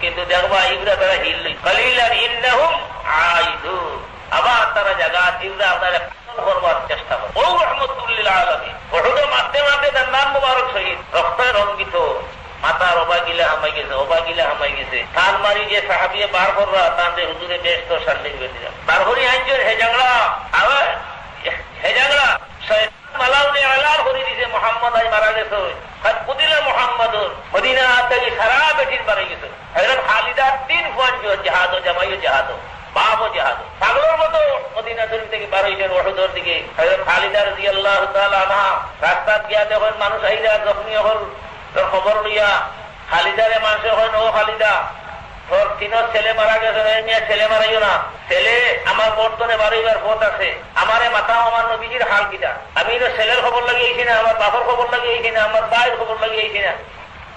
কিন্তু দেখবা ইবরা তারা হিল কালিলান ইন্নাহুম আইদুন, আবার তারা জায়গা ইবরা আপনারা করবার চেষ্টা করে। ও রহমতুল্লিল আলামিন ওটা মারতে মারতে তার নাম মুবারক শহীদ, রক্তে রঙ্গিত, মাথার অবাগিলা হামাই গেছে, অবাগিলা হামাই গেছে। তার মারি যে সাহাবিয়ে বার কররা তাদের হুজুরে বেশ তো সাল্লিক বেঁধে যাবে বার করি আনছেন হে ঝগড়া, আবার হে ঝগড়া মালাউনি আলার করে দিছে মোহাম্মদ আজ মারা গেছে কুদিলা মোহাম্মদ মদিনা থেকে সারা বেটির বাড়ি গেছে। হযরত খালিদার 3 ফৌজ জাহাদ জামাইও জাহাদ বাবও জাহাদ পাগলের মতো মদিনা শরীফ থেকে বার হইছেন ওহুদের দিকে। হযরত খালিদা রাদিয়াল্লাহু তাআলা আনহা রাস্তা গিয়া যখন মানুষ আইরা জখমি হল তোর খবর লইয়া খালিদারে মানুষ হন ও খালিদা তোর 3 ছেলে মারা গেছে, ছেলে মারাইও না, ছেলে আমার বর্তনে বাড়িবার পথ আছে, আমারে মাথা আমার নবীজির হাল কিটা, আমি ছেলের খবর লাগিয়েছি না, আমার বাবার খবর লাগিয়েছি না, আমার ভাইয়ের খবর লাগিয়েছি না,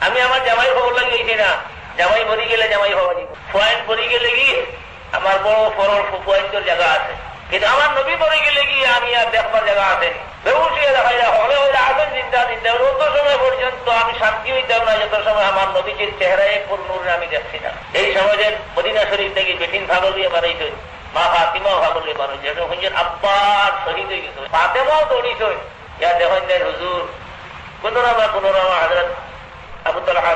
আমি আমার জামাইয়ের খবর লাগিয়েছি না। জামাই মরি গেলে জামাই হওয়া যাব, পয়েন্ট মরি গেলে কি আমার বড় ফরল পয়েন্টের জায়গা আছে, কিন্তু আমার নবী মরে গেলে কি আমি আর দেখবার জায়গা আছে হলে হলে আসেন চিন্তা চিন্তা অত সময় পর্যন্ত আমি শান্তি হইতাম না যত সময় আমার নবীজির চেহারায় পূর্ণরে আমি দেখছি না। এই সমাজের মদিনা শরীফ থেকে বেটিন ভালো দিয়ে বাড়াইত, মা ফাতিমাও ভালো দিয়ে বাড়াইছে, আব্বার শহীদ হয়ে গেছে, ফাতেমাও দৌড়িত ইয়া দেখেন হুজুর কোন রামা হযরত আবু তালহা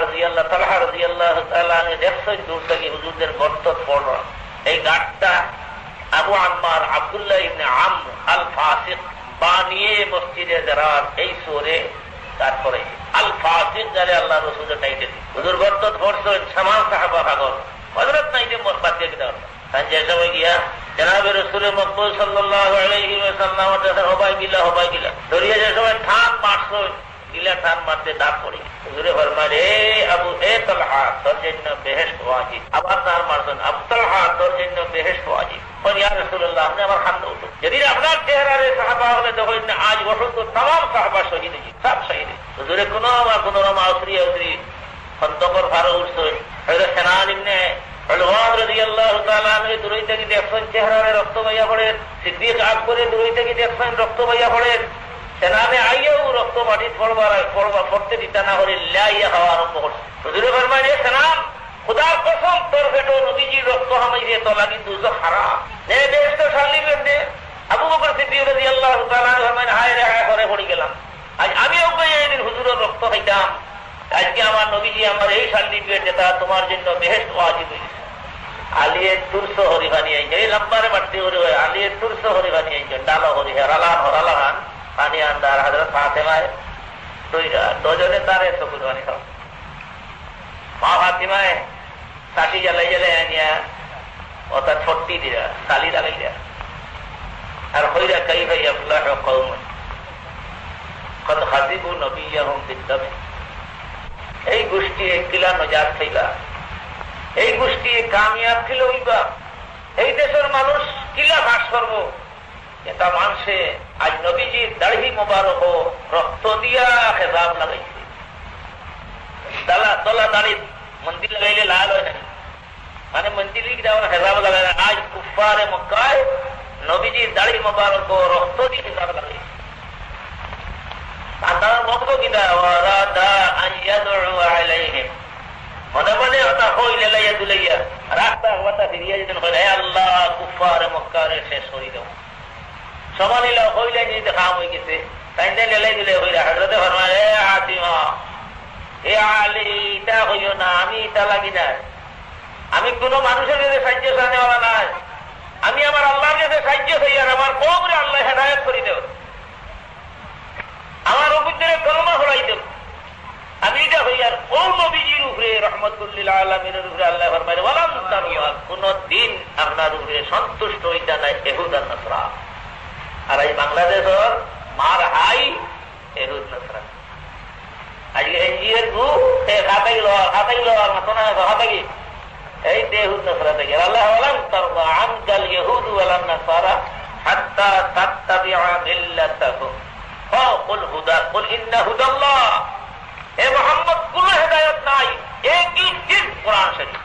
রাদিয়াল্লাহু তাআলা দেখছেন দূর থেকে হুজুরদের গর্ত পড়া। এই গাঁটটা আবু আম্মার আব্দুল্লাহ ইবনে আমর আল ফাসিক বানিয়ে মসজিদে জারার এই সূরে তারপরে আল ফাসিক জালে আল্লাহ রাসূলের টাইটেল হুজুর গর্ত পড়ছেন সামান সাহাবা ভাগল হযরত নাইতে বাদ দিয়ে দাও যে সময় গিয়া জনাবে রাসূল মকবুল সাল্লাল্লাহু আলাইহি ওয়াসাল্লাম হবাইগিলা দরিয়া যে সময় ঠান মারছেন গিলা ঠান মারতে দাঁত পড়ে হুজুরে ফরমায় এ আবু এ তালহা তোর জন্য বেহেশত ওয়াজিব, আবার তার মারছেন আবু তালহা তোর জন্য বেহেশত ওয়াজিব। ইয়া রাসূলুল্লাহ আপনি আমার খান্দা উঠো, যদি আপনার চেহারারে সাহাবা হলে দেখেন না আজ বসন্ত তাম সাহাবা শহীদ হয়েছে, সব শহীদ। হুজুরে কোনো আমার কোনো আউসরি খন্দকর ভারো উঠছেন হযরত সেনান ইবনে উলওয়ান রাদিয়াল্লাহু তাআলা আনহু দূরই থেকে দেখছেন চেহারারে রক্ত বাইয়া পড়ে, সিদ্দিক আকবরে দূরই থেকে দেখছেন রক্ত বাইয়া পড়ে, সেনানে আইয়াও রক্ত মাটি পড়তে দিতে না হলে লাইয়া খাওয়া আরম্ভ করছে। হুজুরে ফরমায় সেনান খুদার কসম তোর পেটো নবীজির রক্ত হামাইছে তোলা কিন্তু হারাম নে বেহেশত শালি বেঁধে। আবু বকর সিদ্দিক রাদিয়াল্লাহু তাআলা ফরমায় হায় রে হায় করে পড়ে গেলাম, আজ আমিও এইদিন হুজুরের রক্ত খাইতাম, আজকে আমার নবীজি আমার এই সার্টিফিকেট যেটা তোমার জন্য বেহেশত ওয়াজিব হয়েছে। আলিয়ে তুরসো হরি বানিয়ে আইছে, এই লম্বারে বাড়তি হরি হয় আলিয়ে তুরসো হরি বানিয়ে আইছে, ডালো হরি হরালান পানি আন্দার হযরত ফাতেমায় দুজনে তার এত কুরবানি খাও। মা ফাতিমায় কাঠি জ্বালাই জ্বালাই আনিয়া ওটা ছট্টি দিয়া তালি লাগাই দেয়া আর হইরা কাই ভাই আফলাহ কওমুন কদ হাসিবু নবিয়্যাহুম বিদ্দামি। এই গোষ্ঠী কিলা নজাত থাইবা, এই গোষ্ঠী কামিয়াব ছিল হইবা, এই দেশের মানুষ কিলা বাস করব। এটা মানুষে আজ নবীজির দাড়ি মোবারক রক্ত দিয়া খেজাব লাগাইছে, তলা দাড়ি মন্দির লাগাইলে লাল হয় না, মানে মন্দির হেজাব লাগাই আজ কুফারে মক্কায় নবীজির দাড়ি মোবারক রক্ত দিয়ে হেজাব লাগাইছে। তারা বলতো কিনা মনে মনে ওটা হইলে লাইয়া দুলাইয়া রাস্তা কথা ফিরিয়া যেতেন হইলে আল্লাহ কুফারে মক্কারে শেষ হয়ে দেব সমানিলা হইলে যদি খাম হয়ে গেছে তাই লেলাই দিলে হইলে হযরতে ফরমায় এ ফাতিমা এ আলী এটা হইও না, আমি এটা লাগি না, আমি কোন মানুষের কাছে সাহায্য চাওয়ালা নাই, আমি আমার আল্লাহর কাছে সাহায্য চাই আর আমার কওমরে আল্লাহ হেদায়েত করে দেব, আমার উপরে কলমা হলাই দেব, আমি এটা হই আর ও নবীজির উপরে রহমতুল্লিল আলামিনের উপরে আল্লাহ ফরমায় ওয়ালাম তারুয়া কোন দিন আপনার উপরে সন্তুষ্ট হইতা নাই ইহুদ আর নাসরা। আর এই বাংলাদেশের মার হাই ইহুদ নাসরা আজকে এনজিওর গ্রুপ খাতাই লওয়ার মতো না খাতাই এই ইহুদ নাসরা থেকে আল্লাহ ওয়ালাম তারদা আনকাল ইহুদ ওয়ালান নাসারা হাত্তা তাত্তাবিআ মিল্লাতাহুম ফাকুল হুদা কুল ইন্না হুদাল্লাহ। হে মুহাম্মদ কোন হেদায়েত নাই, একই চিজ কোরআন শরীফ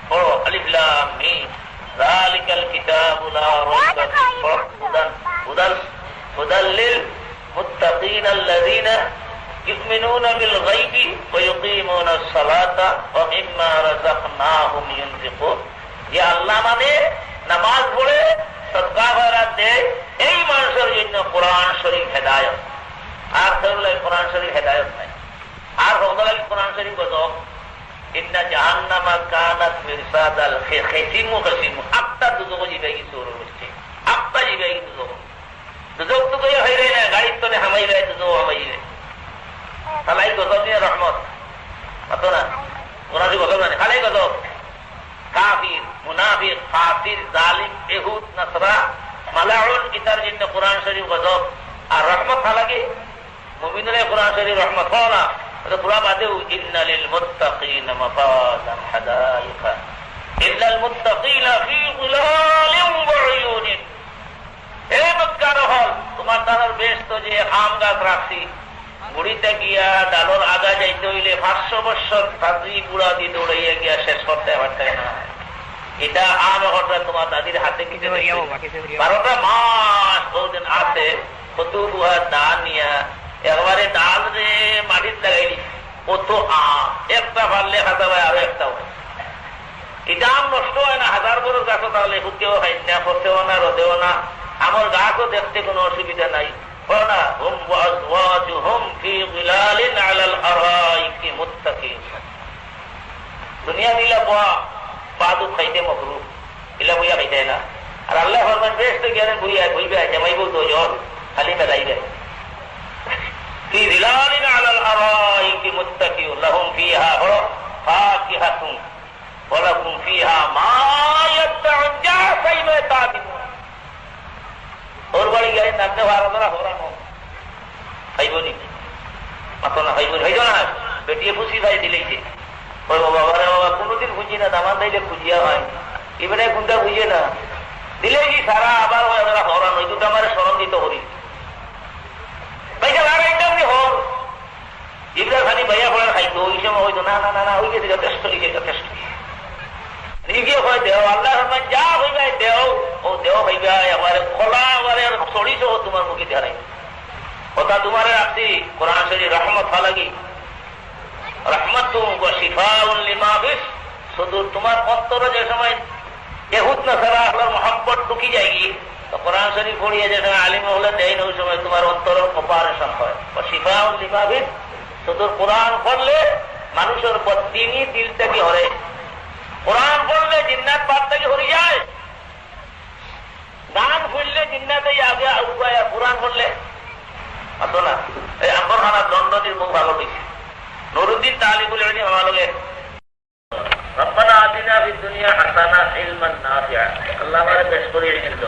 পড়ো আলিফ লাম মিম যালিকাল কিতাবু লা রাইবা ফিহি হুদাল লিল মুত্তাকিন আল্লাযীনা ইউমিনুনা বিল গায়বি ওয়া ইউকিমুনাস সালাতা ওয়া মিম্মা রাযাকনাহুম ইউনফিকুন। যে আল্লাহ মানে নামাজ পড়ে সদকা খয়রাত দেয়, এই মানুষের জন্য কোরআন শরীফ হেদায়েত। আর ধরলে কোরআন শরীফ হেদায়েত নাই। আর হলো কোরআন শরীফ গজব, ইন্না জাহান্নামা কানাত মিরসাদাল খিসিমু খিসিমু। আটটা দুজক জিবাই কিছু হচ্ছে, আটটা জিবাই কিছু দুজক তো কই হইরে না, গাড়ির তলে হামাইবে দুজক হামাইবে। খালাই গজব নিয়ে রহমত অত না, কোরআন শরীফ গজব মানে খালাই গজব। কাফির, মুনাফিক, ফাসির, জালিম, ইহুদ, নাসরা, মালাউন ইতার জন্য কোরআন শরীফ গজব। আর রহমত লাগে মুমিনের কোরআন শরীফ রহমত হয় না। পুরা বাদেও ইন্না লিল মুত্তাকিনা মাফাজান হাদাইকা ইল্লাল মুত্তাকিনা ফি যিলালিন ওয়া উয়ুনিন। হে মক্কার হল, তোমার তার বেশ তো যে আম গাছ রাখছি, গুড়িতে গিয়া ডালর আগা যাইতে হইলে 500 বছর ফাঁসি গুড়া দিয়ে দৌড়াইয়া গিয়া শেষ করতে পারতাই না। এটা আম ঘটনা তোমার দাদির হাতে কিছু 12টা মাস বহুদিন আছে, কত বুয়া দান নিয়া একবারে ডাল রে মাটির লাগাইলি, কত আম একটা পারলে খাতা হয় আরো একটা হয়। এটা আম নষ্ট হয় না, 1000 বছর গাছও তাহলে ফুটেও খাই না, ফসেও না, রোদেও না। আমার গাছও দেখতে কোনো অসুবিধা নাই। দুনিয়া দিলা পাদু খাইতে মকরু, এলা বইয়া খাইতে না। আর আল্লাহ ফরমান বেশ তো জ্ঞানের বইয়া বইবে জামাইব তো জন খালি বেলাইবে في ظلال على الأرائك متكئون لهم فيها فاكهة ولكم فيها ما يدعون যা চাইবে তা দিব। ওর বাড়ি গেলে নামতে ভারতরা হরানো খাইব নি, মাথা না খাইব খাইব না, বেটিয়ে খুশি ভাই দিলেইছে। ওই বাবা বাবা কোনোদিন খুঁজি না, দামান দিলে খুঁজিয়া হয় এবারে কোনটা বুঝে না দিলে কি সারা আবার হরান। ওই দুটো আমার স্মরণ দিত করি খালি ভাইয়া পড়ে খাইতো, ওই সময় হইতো না না না না, ওই গেছে যথেষ্ট যথেষ্ট নিজে হয় দেও। আল্লাহ যা হইবে দেও, ও দেও হইবে এবারে খোলা এবারে চড়িস তোমার মুখে দেখাই কথা তোমার রাখছি। কোরআন শরীফ রহমত ফালাগি রহমত শিফাউন লিমা বিস। শুধু তোমার অন্তরে যে সময় ইহুদ নাসারা আল্লাহর মহব্বত ঢুকি যায়গি, তো কোরআন শরীফ পড়িয়ে যে সময় আলিম হলে দেয় না, ওই সময় তোমার অন্তরের অপারেশন হয়। শিফাউন লিমা বিস। শুধু কোরআন পড়লে মানুষের দিনই দিল থেকে হরে। কোরআন পড়লে জিন্নাত বাদ থেকে হরে যায়। গান ফুললে জিন্নাতে আগে উপায়, কোরআন পড়লে অত না। এই আম্বরখানা দণ্ডটির মুখ ভালো দিচ্ছে নুরুদ্দিন তালিবুল ইলম ভালো গে রব্বানা আতিনা ফিদ দুনিয়া হাসানা ইলমান নাফিআ। আল্লাহ আমারে পেশ করিয়ে দিল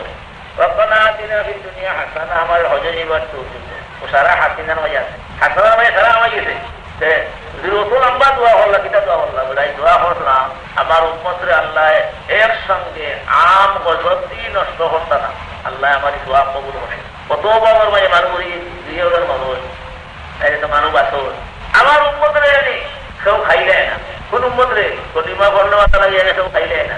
রব্বানা আতিনা ফিদ দুনিয়া হাসানা। আমার হজে নিবার তৌফিক ও সারা হাসিনার মজা আছে। হাসানা মানে সারা আমার গেছে লম্বা দোয়া হল্লা, কিটা দোয়া হল্লা বলে দোয়া করলাম আমার উম্মতরে আল্লাহ একসঙ্গে আম গজব দিয়ে নষ্ট করতা না। আল্লাহ আমার দোয়া কবুল করে। কত বাবার মাঝে মানুষ দুইয়ের মানুষ তো মানুষ আসল আমার উম্মতরে জানি কেউ খাইলে না। কোন উম্মতরে কলিমা করলে মাথা লাগিয়ে কেউ খাইলে না।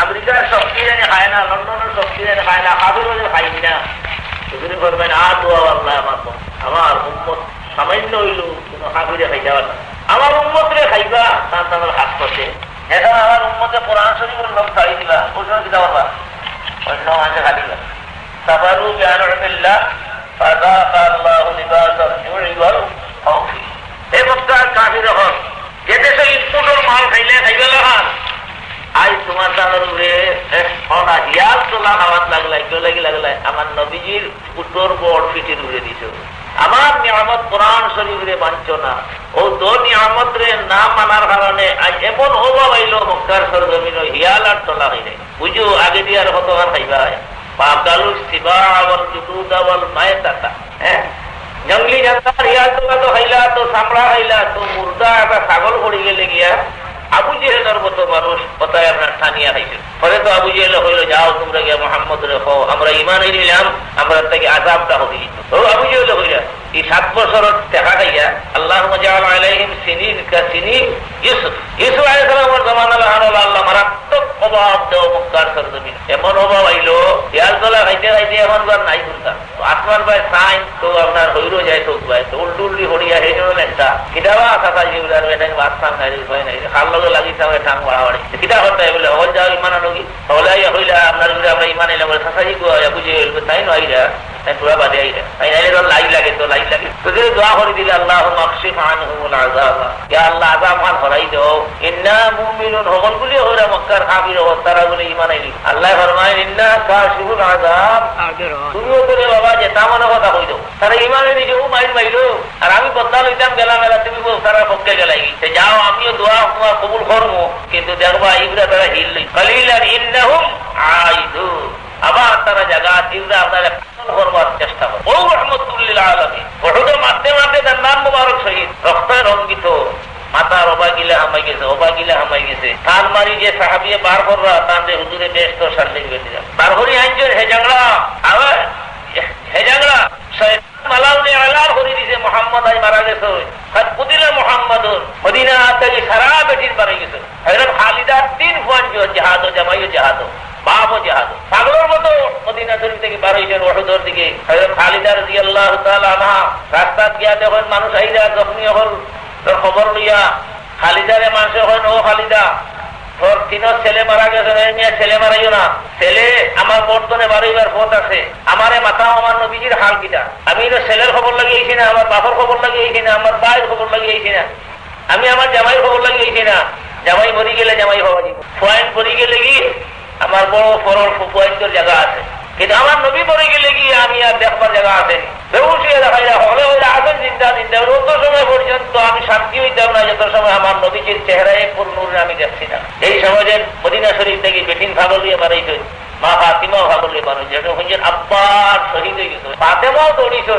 আমেরিকার শক্তি জানি খায় না, লন্ডনের শক্তি জানি খায় না, কাবির খাইনি না। তুমি করবেন আর দোয়া আল্লাহ আমার উম্মত সামান্য হইল কোন হাবিরে খাইতে পারে না। আমার উম্মতরে খাইবা তার হাত করছে। এখন আমার উম্মতে কোরআন শরীফের লোক ছাড়ি দিবা, ওই সময় দিতে পারবা, ওই সময় মানুষে খাটিবা। সাফারু বিআনউমিল্লাহ ফাযাকা আল্লাহু লিবাসাল জুই ওয়াল খাউফি। এই মক্কার কাফির হল যে দেশে ইনপুটের মাল খাইলে খাইবে লাগান। আজ তোমার তাদের উপরে হিয়াল তোলা খাওয়াত লাগলাই, কেউ লাগি লাগলাই আমার নবীজির উত্তর বড় ফিটির উড়ে দিছ। আমার নিয়ামত কোরআন শরীফরে মানছ না, ও তো নিয়ামত রে না মানার কারণে আজ এমন অভাব আইল মক্কার সরজমিন হিয়াল আর তোলা হইলে। বুঝো আগে দিয়ে আর কত আর খাইবা হয় পাকালু সিবা আওয়াল জুদুদ আওয়াল মায়তাতা। হ্যাঁ জঙ্গলি জানতার হিয়াল তোলা তো খাইলা, তো চামড়া খাইলা, তো মুর্দা একটা ছাগল পড়ে গেলে গিয়া আবু জেহেলের মতো মানুষ কথায় আপনার ঠানিয়া খাইছে। পরে তো আবু জেহেল হইল যাও তোমরা গিয়া মোহাম্মদ রে খাও, আমরা ইমান নিলাম, আমরা তাকে আযাবটা হবে। ও আবু জেহেল হইলা এই 7 বছরের দেখা খাইয়া আল্লাহুম্মা জাআল আলাইহিম সিনিন কা সিনি ইউসুফ। ইউসুফ আলাইহিস সালামের জামানা লাহানুল্লাহ আল্লাহ মারাত্মক অভাব দেও মক্কার সরজমিন। এমন অভাব আইলো হিয়াল তোলা খাইতে খাইতে এমন বার নাই করতাম। আসমান ভাই সাইন তো আপনার হইরো যায় চোখ ভাই তো উল্টুল্লি হরিয়া হয়ে গেল একটা কিতাবা আসা যেগুলো এটাকে বাঁচতাম নাই হয় নাই খার লগে লাগিতাম ঠাং বাড়াবাড়ি কিতা করতে বলে হল যাও ইমান আনগি হলে হইলে আপনার আমরা ইমান এলাম বলে সাসাই বুঝে তাই নইরা পুরা বাদে আইরা তাই নাইলে তো লাই লাগে তো লাই লাগে তো দোয়া করে দিলে আল্লাহ মাকশিফ আনহুমুল আযাব ইয়া আল্লাহ আযাব মান হরাই দাও ইন্না মুমিনুন হগলগুলি ওরা মক্কার কাফির ও তারা বলে ঈমান আইলি আল্লাহ ফরমায় ইন্না কাশিফুল আযাব তুমিও তো রে বাবা যে তামনা কথা কই দাও তারা ঈমান আইলি যে ও মাইল মাইলো আর আমি বদলা লইতাম গেলাম মেলা তুমি বল তারা পক্ষে গেলাই তে যাও আমিও দোয়া তোমার কবুল করবো কিন্তু দেখবা ইবরা তারা হিল কালিলান ইন্নাহুম আইদুন আবার তারা জায়গা ইবরা আপনারা করবার চেষ্টা করে ও রহমতুল্লিল আলামিন ওটা মারতে মারতে তার নাম মুবারক শহীদ রক্তে রঙ্গিত মাতার অবাগিলা হামাই গেছে থান মারি যে সাহাবিয়ে বার কররা তাঁদের হুজুরে বেশ তো সাল্লি বেঁধে যাবে বার করি আইনজন হে জাংলা আবার হে জাংলা মালাউনে আলার করে দিছে মোহাম্মদ আজ মারা গেছে কুদিলা মোহাম্মদুর মদিনা থেকে সারা বেটির বাড়ি গেছে হযরত খালিদার 3 ফৌজ জিহাদ ও জামাইও জিহাদ বাপ ও জিহাদ পাগলের মতো মদিনা শরীফ থেকে বার হইছেন ওহদের দিকে হযরত খালিদা রাদিয়াল্লাহু তাআলা আনহা রাস্তা গিয়া যখন মানুষ আইরা জখমি হল তোর খবর লইয়া খালিদারে মানুষে হয় ও খালিদা তোর 3 ছেলে মারা গেছে ছেলে মারাইও না ছেলে আমার বর্তনে বাড়াইবার পথ আছে আমারে মাথা আমার নবীজির হাল কিটা আমি ছেলের খবর লাগিয়েছি না আমার বাপর খবর লাগিয়েছি না আমার ভাইয়ের খবর লাগিয়েছি না আমি আমার জামাইয়ের খবর লাগিয়েছি না জামাই মরি গেলে জামাই হওয়া যাব পয়েন্ট মরি গেলে কি আমার বড় ফরল পয়েন্টের জায়গা আছে কিন্তু আমার নবী মরে গেলে গিয়ে আমি আর দেখবার জায়গা আসেনি বেউসিয়ে দেখাই হলে ওইরা আসেন চিন্তা অত সময় পর্যন্ত আমি শান্তি হইতাম না যত সময় আমার নবীজির চেহারায় পূর্ণুরে আমি দেখছি না এই সমাজের মদিনা শরীফ থেকে বেটিন ভাগল দিয়ে বাড়াইছে মা ফাতিমাও ভাগল দিয়ে বাড়াইছে যেটা হইছেন আব্বার শহীদ হয়ে গেছে ফাতেমাও দৌড়িছ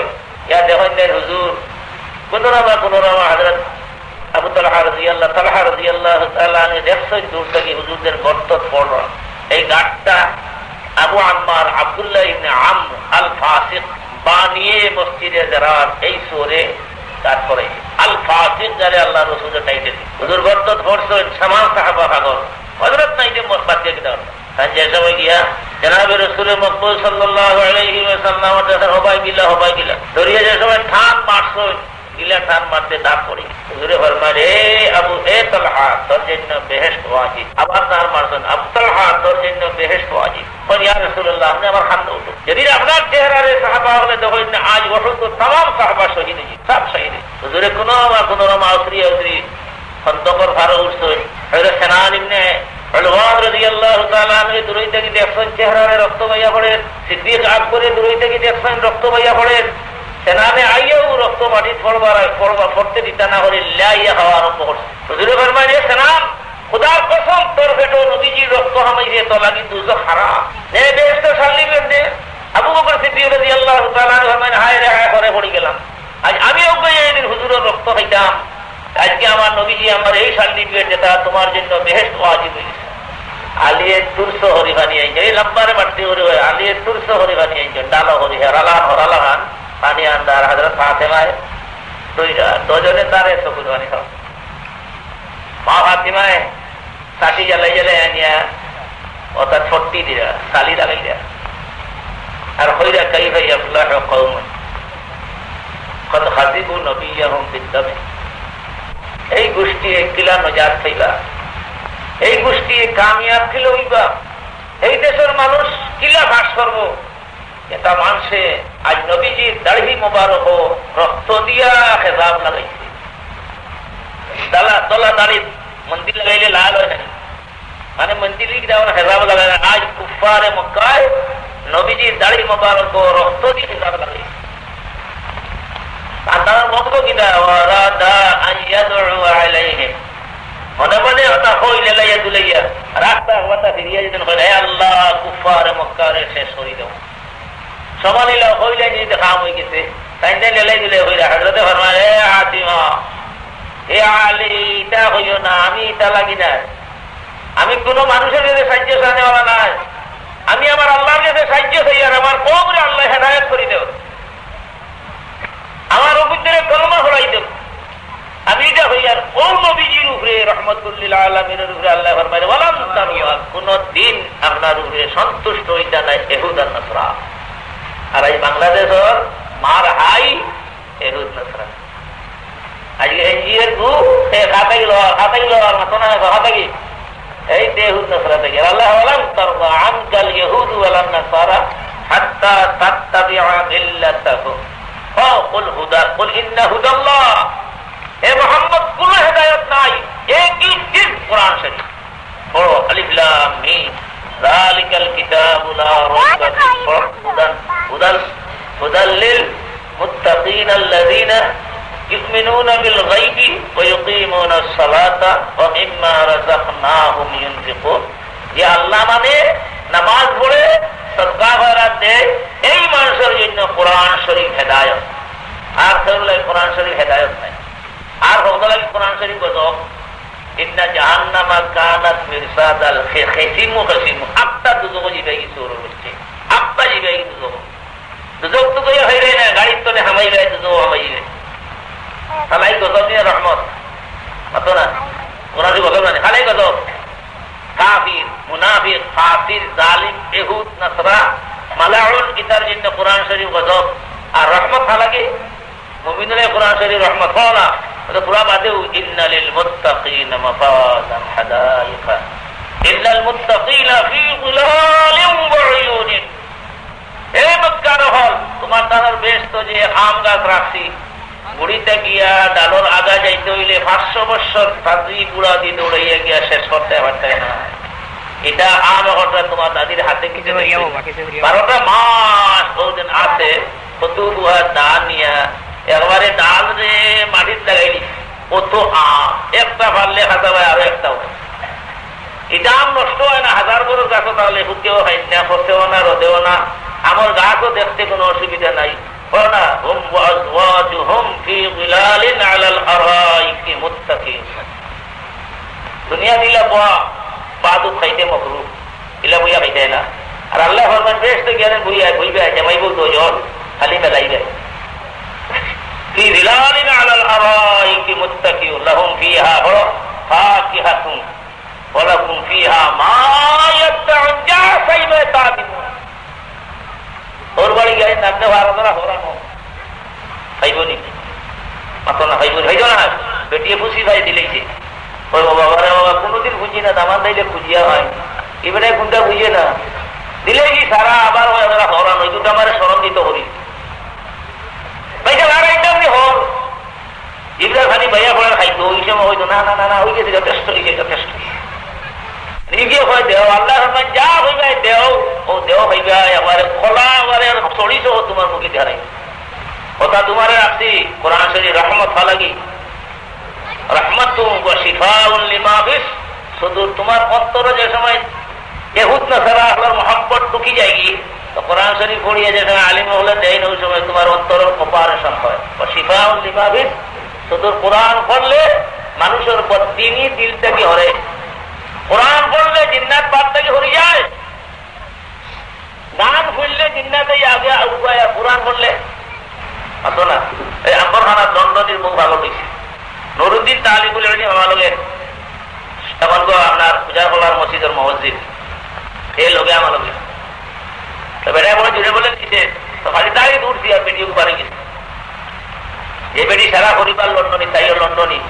ইয়া দেখেন দেন হুজুর কোন রামা হযরত আবু তালহা রাদিয়াল্লাহু তাআলা দেখছেন দূর থেকে হুজুরদের গর্ত পড়ল এই গাছটা আবু আম্মার আব্দুল্লাহ ইবনে আমর আল ফাসিক বানিয়ে মসজিদে জারার এই সূরে কাজ করে আল ফাসিক যারে আল্লাহ রাসূলের টাইটেল হুজুর গর্ত পড়ছেন সামান সাহাবা পাগল হযরত নাইতে মসজিদে কি দাও তাই যে সময় গিয়া জনাবে রাসূল মকবুল সাল্লাল্লাহু আলাইহি ওয়াসাল্লাম দেখেন হবাই গিলা দরিয়া যে সময় ঠান মারছেন গিলা ঠান মারতে দাঁত পড়ে হুজুরে ফরমায় রে আবু তালহা তোর জন্য বেহেশত ওয়াজিব আবার তার মারছেন আবু তালহা তোর জন্য বেহেশত ওয়াজিব বল ইয়া রাসূলুল্লাহ আপনি আমার খান দাও যদি আপনার চেহারারে সাহাবা হলে দেখেন আজ ওহদ তো तमाम সাহাবা শহীদ হয়েছে সব শহীদ হুজুরে কোনো মাউসরি খন্দকর ফারো উঠছে হযরত সানান ইবনে উলওয়ান রাদিয়াল্লাহু তাআলা আনহু দূরে থেকে দেখছেন চেহারারে রক্ত বাইয়া পড়ে সিদ্দিক আকবরে দূরে থেকে দেখছেন রক্ত বাইয়া পড়ে সেনানে আইয়াও রক্ত মাটি পড়তে দিতা না করে লাইয়া খাওয়া আরম্ভ করছে হুজুরে ফরমায় রে সানান খুদার কসম তোর পেটো নবীজির রক্ত হামাইছে তো লাগি দুজখ হারাম নে বেহেশত সাল্লি বেঁধে আবু বকর সিদ্দিক রাদিয়াল্লাহু তাআলা আনহু ফরমায় হায় রে হায় করে পড়ে গেলাম আজ আমিও এইদিন হুজুরের রক্ত খাইতাম আজকে আমার নবীজি আমার এই সার্টিফিকেট যেটা তোমার জন্য বেহেশত ওয়াজিব হয়েছে আলিয়ে তুরস হরি বানিয়ে এই লম্বারে বাড়তে হরি হয় আলিয়ে তুরস হরি বানিয়ে ডালো হরি হরালাহান পানি আন্দার হযরত ফাতেমায় দুজনে তারে চকুরবানি খাও মা ফাতিমায় কাঠি জ্বালাই আনিয়া ও তার ছট্টি দিয়া কালি লাগাই দেয়া আর হইরা কাইফা ইয়াফলাহু কওমুন কদ খাযিবু নবিয়্যাহুম বিদ্দামে এই গোষ্ঠী কিলা নজাত পাইবা এই গোষ্ঠী কামিয়াব কিলো হইবা এই দেশের মানুষ কিলা বাস করবো এটা মানুষে আজ নবীজির দাড়ি মোবারক রক্ত দিয়া খেজাব লাগাইছে দলা দাড়ি মন্দির লাগাইলে লাল হয় না মানে মন্দির খেজাব লাগাই আজ কুফারে মক্কায় নবীজির দাড়ি মোবারক রক্ত দিয়ে খেজাব লাগাইছে আর তার মত কিনা মনে মনে ওটা হইলে লাইয়া দুলাইয়া রাস্তা হওয়াটা ফিরিয়া যেতেন হইলে আল্লাহ কুফারে মক্কারে শেষ হয়ে দেব সমানিলা হইলে নিজে কাম হয়ে গেছে তাই লেলাই দিলে হইলে হযরতে ফরমায় এ ফাতিমা এ আলী এটা হইও না আমি এটা লাগি না আমি কোন মানুষের কাছে সাহায্য চাওয়া নাই আমি আমার আল্লাহর কাছে সাহায্য চাই আর আমার কওমরে আল্লাহ হেদায়েত করে দেব আমার উপরে কলমা হলাই দেব আমি এটা হই আর ও নবীজির উপরে রহমতুল্লিল আলামিনের উপরে আল্লাহ ফরমায় ওয়ালাম তামিয়া কোন দিন আপনার উপরে সন্তুষ্ট হইতা নাই ইহুদ আর নাসরা আর এই বাংলা বাংলাদেশের মার হাই এহুদ নসরা আজকে এনজিওর গু খাতাই লওয়ার মতো না খাতাকি এই এহুদ নসরা থেকে আল্লাহ ওয়ালাম তারদা আনকাল ইহুদ ওয়ালান নাসারা হাত্তা তাত্তাবিআ মিল্লাতাহুম ফাকুল হুদা কুল ইন্না হুদাল্লাহ হে মুহাম্মদ কোন হেদায়েত নাই একই চিজ কোরআন শরীফ পড়ো আলিফ লাম মিম যালিকাল কিতাবু লা রাইবা ফীহি হুদাল লিল মুত্তাকিন আল্লাযীনা يؤمنون بالغيب ويقيمون الصلاة ومما رزقناهم ينفقون যে আল্লাহ মানে নামাজ পড়ে সদকা খয়রাত দেয় এই মানুষের জন্য কোরআন শরীফ হেদায়েত আর কেউলাই কোরআন শরীফ হেদায়েত নাই আর হকদালাকি কোরআন শরীফ গজব ইন্না জাহান্নামা কানাত মিরসাদাল খিসিমু আটটা দুজক জিবাই কিছু হচ্ছে আটটা জিবাই দুজক দুজক তো কই হইরে না গাড়ির তলে হামাইবে দুজক হামাইবে খালাই গজব নিয়ে রহমত মাতো না কোরআন শরীফ গজব না খালাই গজব কাফির মুনাফিক ফাসির জালিম ইহুদ নাসরা মালাউন ইতার জন্য কোরআন শরীফ গজব আর রহমত লাগে মুমিনরে কোরআন শরীফ রহমত হয় না তো পুরা বাদে ইন্নালিল মুত্তাকিনা মাফাজান হাদাইকা ইল্লাল মুত্তাকিনা ফি যিলালিন ওয়া উয়ুনিন এই মক্কার হল তোমার তার বেশ তো যে আম গাছ রাখছি বুড়িতে গিয়া ডালর আগা যাইতে হইলে 500 বছর সাজি গুড়া দিয়ে দৌড়াইয়া গিয়া শেষ করতে পারতে না এটা আম ঘটনা তোমার দাদির হাতে কিছু 12টা মাস বহুদিন আছে কত বুয়া দান নিয়া একবারে ডাল রে মাটির লাগাইলি কত আম একটা পারলে খাতা ভাই আরো একটাও এটা আম নষ্ট হয় না 1000 বড় গাছও তাহলে হুকেও হয় না ফসেও না রোদেও না আমার গাছও দেখতে কোনো অসুবিধা নাই হুম ওয়াজওয়াজুহুম ফি যিলালিন আলাল আরাইকি মুত্তাকিন দুনিয়া দিলা বাদু খাইতে মাকরুহ ইলা বইয়া খাইতে না আর আল্লাহ ফরমান বেশ তো জ্ঞানে বইবে জামাইব দুজন খালি মেলাইবে ফি যিলালিন আলাল আরাইকি মুত্তাকিন লাহুম ফিহা ফাকিহাতুন ওয়া লাহুম ফিহা মা ইয়াদউন যা সাইবে তাবিন ওর বাড়ি গিয়ে নামতে ভাড়া হরানো খাইব নি মাত্র না খাইব না বেটিয়ে খুশি ভাই দিলেইছে ওই বাবারে বাবা কোনোদিন খুঁজি না দামান দিলে খুঁজিয়া হয় এবারে কোনটা বুঝে না দিলে কি সারা আবার হরানো এই দুটো আমার স্মরণ দিতে করি পয়সা লাগাইতাম নি হর এবার খালি ভাইয়া পড়ার খাইতো ওই সময় হইতো না না না না হয়ে গেছে যথেষ্ট হয়েছে যথেষ্ট নিজে হয় দেও আল্লাহ যা হইবে দেও ও দেও হইবে এবারে খোলা এবারে চড়িস তোমার মুখে দেখাই কথা তোমার রাখছি কোরআন শরীফ রহমত লাগি রহমত শিফাউন লিমা ফিস সুদূর তোমার অন্তরে যে সময় ইহুদ নাসারা আল্লাহর মহব্বত ঢুকি যায়গি তো কোরআন শরীফ পড়িয়ে যে সময় আলিম হলে দেয় না ওই সময় তোমার অন্তরের অপারেশন হয় শিফাউন লিমা ফিস সুদূর কোরআন পড়লে মানুষের বদিনী দিল থেকে হরে কোরআন পড়লে জিন্নাত বাদ থেকে হরি যায় গান ফুললে জিন্নাতে আগে উপায় কোরআন পড়লে আসো না এই আম্বরখানা দণ্ডটির মুখ ভালো হয়েছে নুরুদ্দিন তালিবুল ইলম আমার লগে তখন আপনার পূজা কলার মসজিদের মসজিদ এই লগে আমার লগে তো বেটা বলে জুড়ে বলে দিচ্ছে তো খালি তাই দূরছি আর বেটিও পারে গেছে যে বেটি সারা পরিবার লন্ডনী তাইও লন্ডনী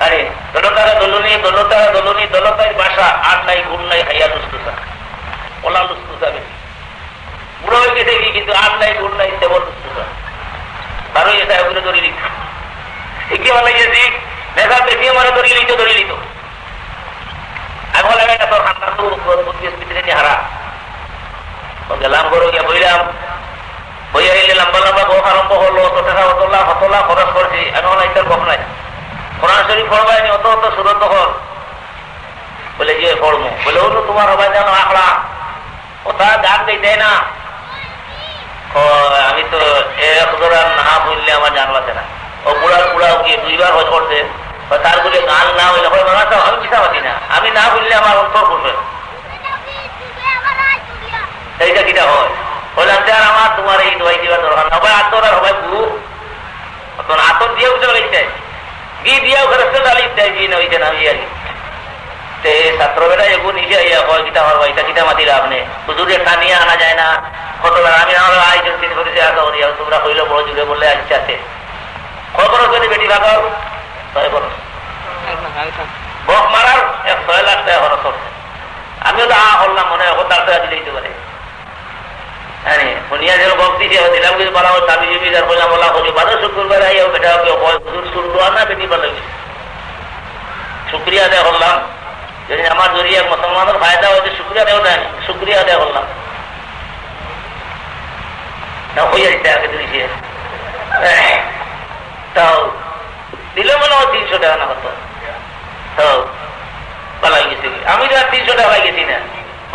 আরে দলতারা দলনী দলতার বাসা আর নাই গুণ নাই খাইয়া লুস্তুসা ওলা লুস্তুসা বেশি বুড়ো হয়ে গেছে কি কিন্তু আর নাই গুণ নাই তেমন লুস্তুসা তারও এটা ওগুলো ধরে লিখ একে বলা গেছি দেখা দেখিয়ে মানে ধরে লিত আমি বলে তোর খান্নার তো ভিতরে নিয়ে হারা গেলাম গরু গিয়ে বইলাম বইয়া এলে লম্বা লম্বা গোখ আরম্ভ হলো অত টাকা হতলা খরচ করছি আমি বলা এটার কম নাই কোরআন শরীফ পড়বাইনি অত অত সুরত হল বলে যে পড়বো বলে ওটা তোমার হবাই জানো আখড়া ওটা গান গাই দেয় না আমি তো এক জোড়া না বললে আমার জানবাতে না ও বুড়াও গিয়ে 2 বার হজ করছে তার বলে গান না হইলে আমি চিন্তা পাচ্ছি না আমি না বললে আমার অন্তর করবে এইটা কিটা হয় বললাম যে আর আমার তোমার এই দোয়াই দিবা দরকার না হবাই আতর আর হবাই গু তখন আতর দিয়েও চলে গেছে গি দিয়েও খরচ চালি গিয়ে নইছে না আর কি ছাত্র বেটা এগু নিজে হয় কিটা হওয়া এটা কিটা মাতিলে আপনি হুজুরে টানিয়ে আনা যায় না কত আমি আয়োজন করেছে এত হুজুরে বললে আচ্ছা আছে খবর করে বেটি ভাগাও 6 বছর বক মারার 6 লাখ টাকা খরচ করছে। আমিও তো করলাম মনে হয় তার টাকা দিলে দিতে পারে হ্যাঁ শুনিয়া যেন বক দিছে দিলাম কিছু বলা দাবি জমি যার বললাম বলা করি বারো শুক্রবার আইও বেটা হুজুর শুরু না বেটি ভালো গেছে শুক্রিয়া আদায় করলাম যদি আমার জরিয়া মুসলমানের ফায়দা হয়েছে শুক্রিয়া দেওয়া দেয় শুক্রিয়া আদায় করলাম হইয়া দিতে আগে দিয়েছে তাও দিলে মনে হয় 300 টাকা না হতো তাও ভালো হয়ে গেছে আমি তো আর 300 টাকা হয়ে গেছি না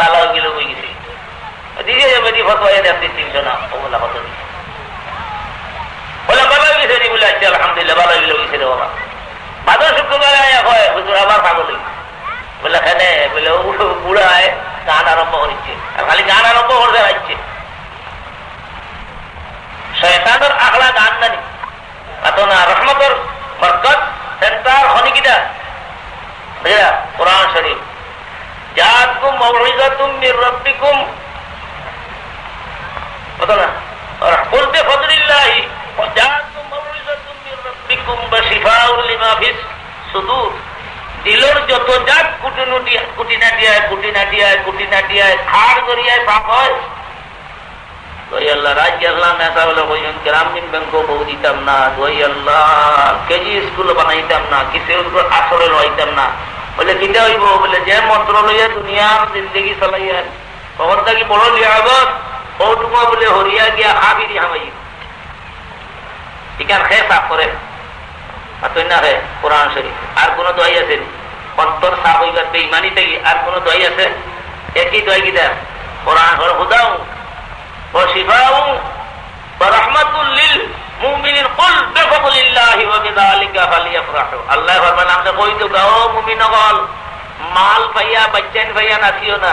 ভালো হয়ে গেলে হয়ে গেছি দিকে বেটি ফটো হয়ে যাচ্ছি 300 না ওগুলা হতো বলে ভালো হয়ে গেছে বলে আচ্ছা আলহামদুলিল্লাহ ভালো হয়ে গেলে হয়েছে রে বাবা ভাদর শুক্রবার হয় হুজুর আবার পাগল বলে হ্যাঁ বলে বুড়ায় গান আরম্ভ করছে আর খালি গান আরম্ভ করতে পারছে শয়তানের আখড়া গান জানি এত না রহমতর বরকত সেন্টার হনিকিটা বুঝলা কোরআন শরীফ জাতুম মাউইযাতুম মির রাব্বিকুম কত না আর বলতে ফজলিল্লাহি জাতুম মাউইযাতুম মির রাব্বিকুম ওয়া শিফাউল লিমা ফিস সুদূর দিলর যত জাত কুটিনাটিয়ায় খাড় করিয়ায় পাপ হয় দই আল্লাহ রাজ্য আল্লাহ নেতা বলে কইন গ্রামীণ ব্যাংকও বউ দিতাম না দই আল্লাহ কেজি স্কুল বানাইতাম না কিসের আসরে লইতাম না বলে কিটা হইব বলে যে মন্ত্র লইয়া দুনিয়ার জিন্দগি চালাইয়ান তখন থাকি বড় লিয়াগত ওটুকু বলে হরিয়া গিয়া হাবিরি হামাই ঠিকান খেয়ে সাফ করে না হে কোরআন শরীফ আর কোন দোয়াই আছে অন্তর সাফ হইবার বেঈমানি থেকে আর কোন দোয়াই আছে একই দোয়াই কিটা কোরআন হল হুদাউ ও শিফাউ ওয়া রাহমাতুল লিল মুমিনিন কুল বিফাদলিল্লাহি ওয়া বিযালিকা ফালিয়াফরাহু আল্লাহ ফরমান আমরা কই তো গাও মুমিনগণ মাল পাইয়া বাচ্চান পাইয়া নাচিও না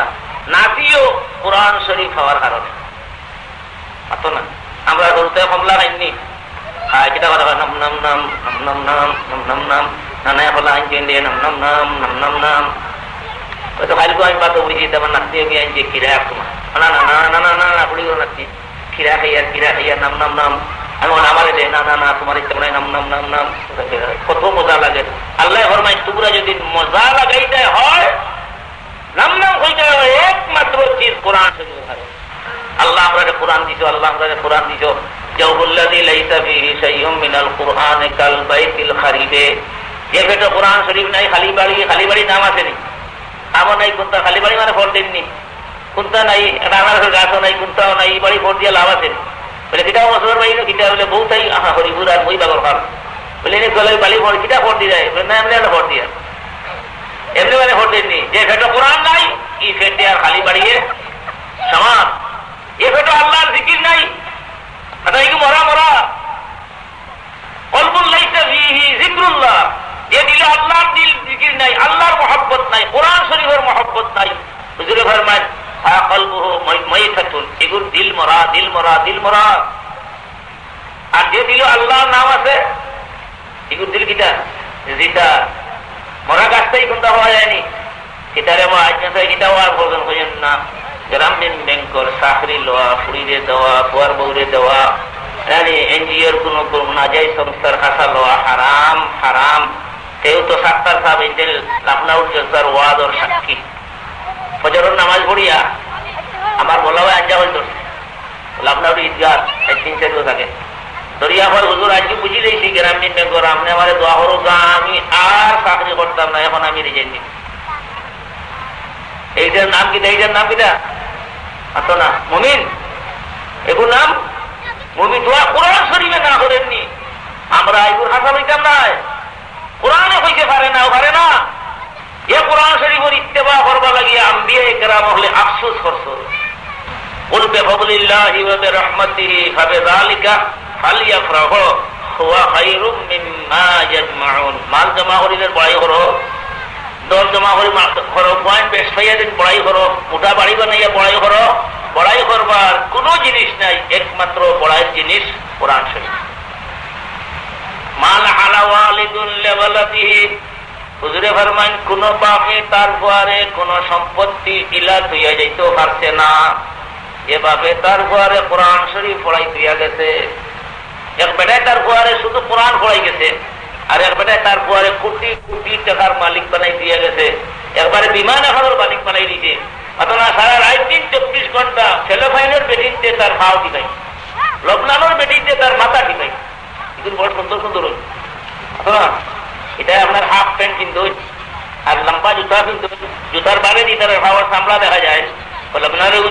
নাচিও কোরআন শরীফ হওয়ার কারণে আতো না আমরা করতে কমলা খাইনি kita kata nam nam nam nam nam nam nam nam nana ya kalau anjing dia nam nam nam nam nam nam itu kali gua impatu biji teman nasi yang anjing kira aku mana nana nana nana aku lihat nasi kira kaya nam nam nam aku nama dia nana nana तुम्हारे teman nam nam nam nam kotho moza lage Allah hormai tubura jadi moza lagai deh hoy nam nam koi jauh ekmatro cheez Quran se jual Allah amra Quran dijo Allah amra Quran dijo जौहुल्लज़ी लैसा फीही शैउम मिनल कुरआन कल बैतिल खरीबे ये बेटा कुरान शरीफ नहीं खाली बाड़ी नाम আছে নি আমো নাই কোনটা খালি বাড়ি মানে ফোর দিননি কোনটা নাই রানার গাছও নাই কোনটাও নাই বাড়ি ফোর দিয়ে লাভ আছে বলে কিটা বছর বাড়ি না কিটা বলে বহুতাই আহা হরিপুর আর মই বাগর খাল বলে নি গলে বাড়ি ফোর কিটা ফোর দি যায় বলে না এমনি ফোর দিয়া এমনি মানে ফোর দিননি যে বেটা কুরআন নাই ই ফেটে আর খালি বাড়িয়ে সমান ये बेटा আল্লাহর জিকির নাই अतः मरा मरा जिक्रुल्लाह ये दिले अल्लाह दिल जिकिर नहीं अल्लाह मोहब्बत नहीं कुरान शरीफर मोहब्बत नहीं हुजूरे फरमाएन कल्बुहु मैतातुन एगुर दिल मरा दिल मरा दिल मरा আর যে দিল আল্লাহর নাম আছে এগুর দিল কিটা জিন্দা মরা গাছটাই কোনটা হওয়া যায়নি কিটারে মা আজ না কিটা আর বলবেন কইেন না গ্রামীণ ব্যাংকের চাকরি লওয়া ফুরিরে দেওয়া বুয়ার বউরে দেওয়া এনজিওর কোন নাজাই সংস্থার কাছা লওয়া হারাম হারাম কেউ তো সাক্তার সাহেব ইন্টেল লাখনাউর জজদার ওয়াদর সাক্ষী ফজরের নামাজ পড়িয়া আমার বলা হয় আঞ্জা হয়ে ধরছে লাখনাউর ঈদগাহ 3-4 বছর আগে ধরিয়া হয় হুজুর আজকে বুঝি দিয়েছি গ্রামীণ ব্যাংকের আপনি আমার দোয়া করো আমি আর চাকরি করতাম না এখন আমি রিজাইন নিই এইটার নাম কিটা এইটার নাম কিটা আতো না মুমিন এগুর নাম মুমিন দোয়া কোরআন শরীফে না করেননি আমরা এগুর হাসা লইতাম না কোরআনে হইতে পারে না এ কোরআন শরীফের ইত্তেবা করবা লাগিয়া আম্বিয়া ইকরাম হলে আফসোস করছো কুল বিফাদলিল্লাহি ওয়া বিরহমাতিহি ফাবিযালিকা ফালইফরাহু হুয়া খায়রুম মিম্মা ইয়াজমাউন মাল জমা করিলে বড়াই করো দল জমা করো পয়েন্ট বেশ পাইয়া দিন বড়াই করো মোটা বাড়ি বানাইয়া বড়াই করো বড়াই করবার কোন জিনিস নাই একমাত্র বড়াইয়ের জিনিস কোরআন শরীফ মাল আলা ওয়ালিদুন লিওয়ালাদিহি হুজুরে ফরমান কোন বাপে তার ঘরে কোন সম্পত্তি ইলাত হইয়া যাইতে পারছে না যে বাপে তার ঘরে কোরআন শরীফ পড়াই দিয়া গেছে এক বেটায় তার ফুয়ারে শুধু কোরআন পড়াই গেছে, আর এক বেটায় তার ফুয়ারে কোটি কোটি টাকার মালিক বানাই দিয়ে গেছে, একবারে বিমান এখনের মালিক বানাই দিয়েছে। অথবা সারা রাত দিন 24 ঘন্টা সেলোফাইনের বেটিতে তার ভাও দিবাই, লবনানোর বেটিতে তার মাথা দিবাই, এগুলো বড় সুন্দর সুন্দর হই। অথবা এটা আপনার হাফ প্যান্ট কিন্তু আর লম্বা জুতা কিন্তু জুতার বারে দিয়ে তার ভাবার সামলা দেখা যায়, লবনানের